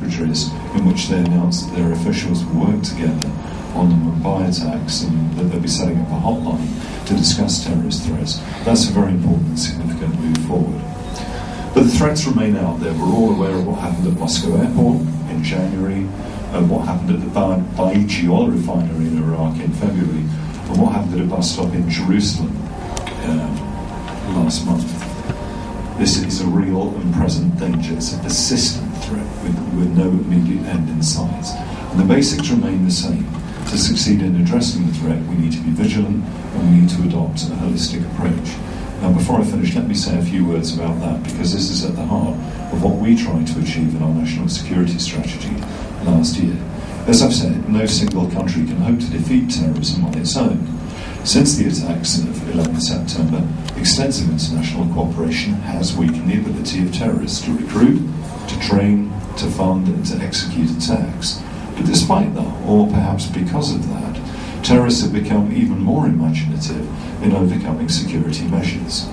in which they announced that their officials will work together on the Mumbai attacks and that they'll be setting up a hotline to discuss terrorist threats. That's a very important and significant move forward. But the threats remain out there. We're all aware of what happened at Moscow Airport in January, and what happened at the VIII oil refinery in Iraq in February, and what happened at a bus stop in Jerusalem last month. This is a real and present danger. It's a persistent threat with no immediate end in sight. And the basics remain the same. To succeed in addressing the threat, we need to be vigilant and we need to adopt a holistic approach. Now, before I finish, let me say a few words about that, because this is at the heart of what we tried to achieve in our national security strategy last year. As I've said, no single country can hope to defeat terrorism on its own. Since the attacks of 11 September, extensive international cooperation has weakened the ability of terrorists to recruit, to train, to fund and to execute attacks. But despite that, or perhaps because of that, terrorists have become even more imaginative in overcoming security measures.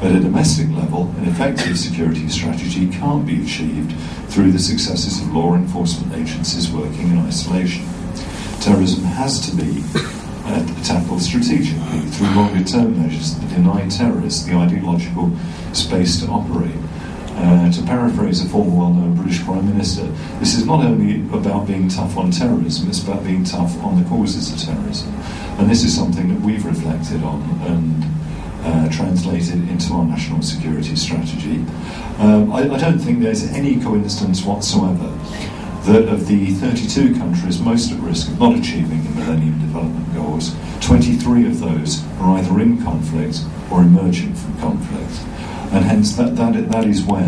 At a domestic level, an effective security strategy can't be achieved through the successes of law enforcement agencies working in isolation. Terrorism has to be tackled strategically through longer-term measures that deny terrorists the ideological space to operate. To paraphrase a former well-known British Prime Minister, this is not only about being tough on terrorism, it's about being tough on the causes of terrorism. And this is something that we've reflected on and translated into our national security strategy. I don't think there's any coincidence whatsoever that of the 32 countries most at risk of not achieving the Millennium Development Goals, 23 of those are either in conflict or emerging from conflict. And hence that is where